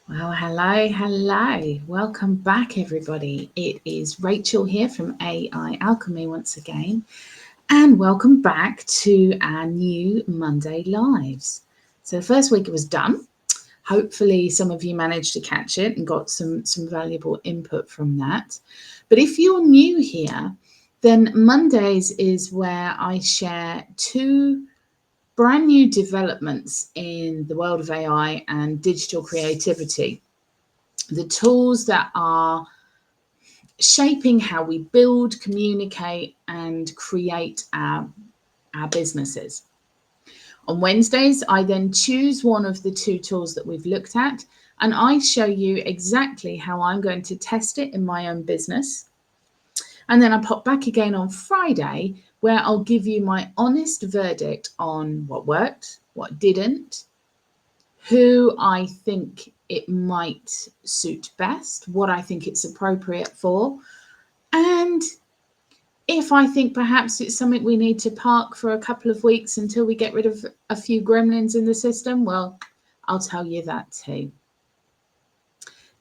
Well, hello. Welcome back, everybody. It is Rachel here from AI Alchemy once again, and welcome back to our new Monday Lives. So, the first week it was done. Hopefully, some of you managed to catch it and got some valuable input from that. But if you're new here, then Mondays is where I share two brand new developments in the world of AI and digital creativity, the tools that are shaping how we build, communicate, and create our businesses. On Wednesdays, I then choose one of the two tools that we've looked at, and I show you exactly how I'm going to test it in my own business. And then I pop back again on Friday, where I'll give you my honest verdict on what worked, what didn't, who I think it might suit best, what I think it's appropriate for, and if I think perhaps it's something we need to park for a couple of weeks until we get rid of a few gremlins in the system, well, I'll tell you that too.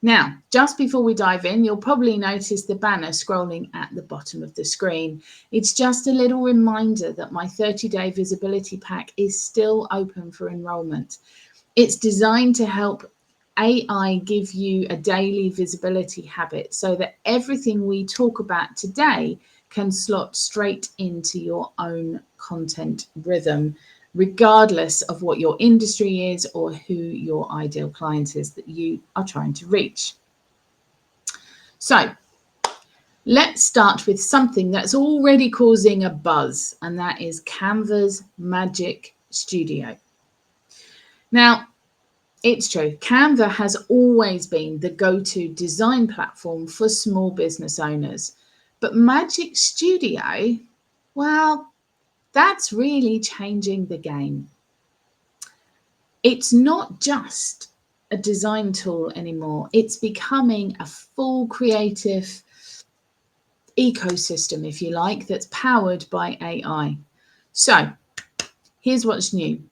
Now, just before we dive in, you'll probably notice the banner scrolling at the bottom of the screen. It's just a little reminder that my 30-day visibility pack is still open for enrollment. It's designed to help AI give you a daily visibility habit so that everything we talk about today can slot straight into your own content rhythm, regardless of what your industry is or who your ideal client is that you are trying to reach. So let's start with something that's already causing a buzz, and that is Canva's Magic Studio. Now, it's true. Canva has always been the go-to design platform for small business owners. But Magic Studio, well, that's really changing the game. It's not just a design tool anymore. It's becoming a full creative ecosystem, if you like, that's powered by AI. So here's what's new.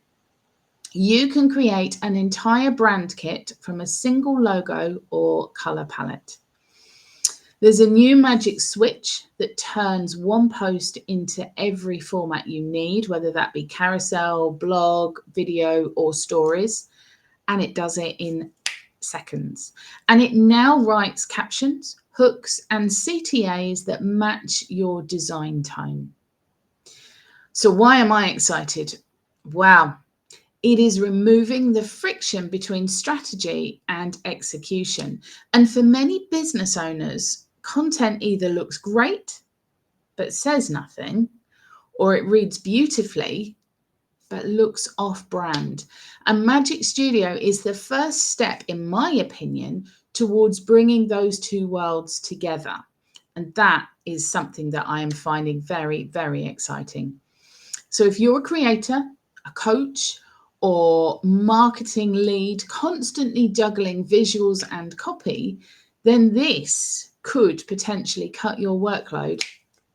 You can create an entire brand kit from a single logo or color palette. There's a new magic switch that turns one post into every format you need, whether that be carousel, blog, video, or stories, and it does it in seconds. And it now writes captions, hooks, and CTAs that match your design tone. So why am I excited? Wow. It is removing the friction between strategy and execution. And for many business owners, content either looks great but says nothing, or it reads beautifully but looks off brand. And Magic Studio is the first step, in my opinion, towards bringing those two worlds together. And that is something that I am finding very, very exciting. So if you're a creator, a coach, or marketing lead constantly juggling visuals and copy, then this could potentially cut your workload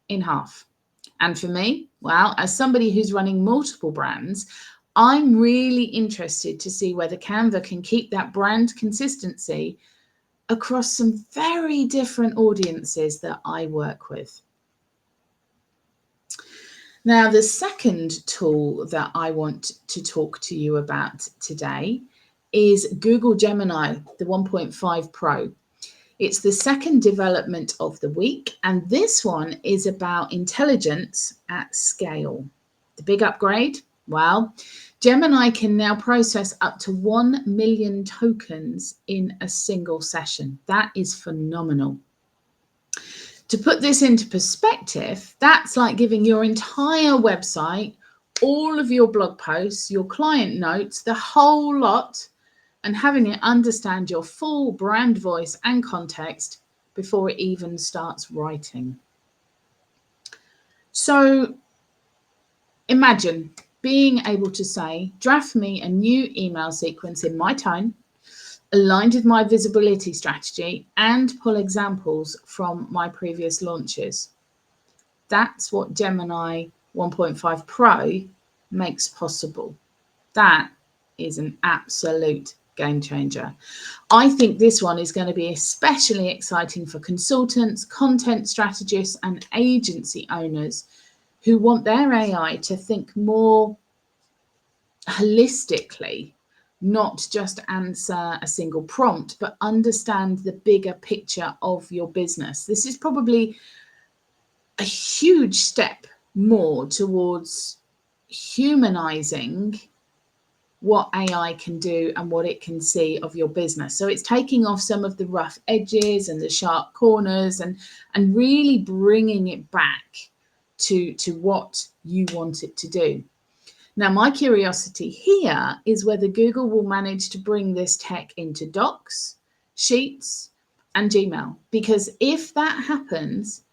in half. And for me, well, as somebody who's running multiple brands, I'm really interested to see whether Canva can keep that brand consistency across some very different audiences that I work with. Now, the second tool that I want to talk to you about today is Google Gemini, the 1.5 Pro. It's the second development of the week, and this one is about intelligence at scale. The big upgrade? Well, Gemini can now process up to 1 million tokens in a single session. That is phenomenal. To put this into perspective, that's like giving your entire website, all of your blog posts, your client notes, the whole lot, and having it understand your full brand voice and context before it even starts writing. So imagine being able to say, draft me a new email sequence in my tone, aligned with my visibility strategy, and pull examples from my previous launches. That's what Gemini 1.5 Pro makes possible. That is an absolute game changer. I think this one is going to be especially exciting for consultants, content strategists, and agency owners who want their AI to think more holistically, not just answer a single prompt, but understand the bigger picture of your business. This is probably a huge step more towards humanizing what AI can do and what it can see of your business. So it's taking off some of the rough edges and the sharp corners and really bringing it back to what you want it to do. Now, my curiosity here is whether Google will manage to bring this tech into Docs, Sheets, and Gmail, because if that happens,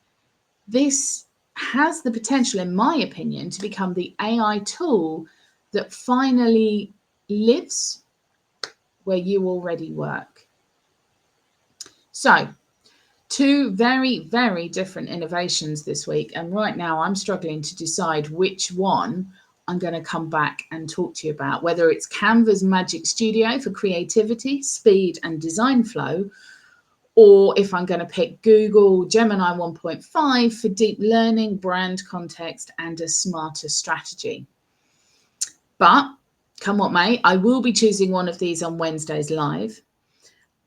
this has the potential, in my opinion, to become the AI tool that finally lives where you already work. So, two very, very different innovations this week. And right now I'm struggling to decide which one I'm going to come back and talk to you about, whether it's Canva's Magic Studio for creativity, speed, and design flow, or if I'm going to pick Google Gemini 1.5 for deep learning, brand context, and a smarter strategy. But come what may, I will be choosing one of these on Wednesday's live.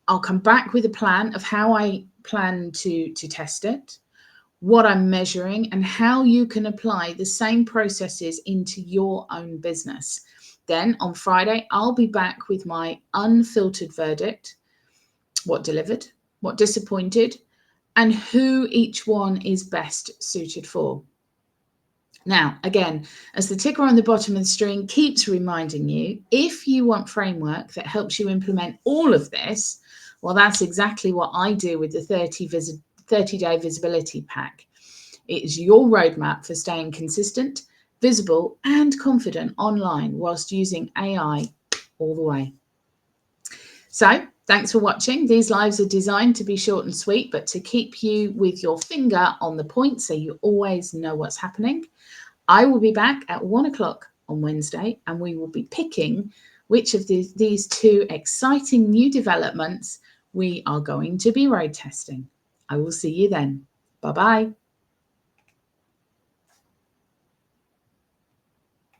I'll come back with a plan of how I plan to test it, what I'm measuring, and how you can apply the same processes into your own business. Then on Friday, I'll be back with my unfiltered verdict, what delivered, what disappointed, and who each one is best suited for. Now, again, as the ticker on the bottom of the screen keeps reminding you, if you want framework that helps you implement all of this, well, that's exactly what I do with the 30-day visibility pack. It is your roadmap for staying consistent, visible, and confident online whilst using AI all the way. So, thanks for watching. These lives are designed to be short and sweet, but to keep you with your finger on the point so you always know what's happening. I will be back at 1 o'clock on Wednesday, and we will be picking which of these two exciting new developments we are going to be road testing. I will see you then. Bye-bye.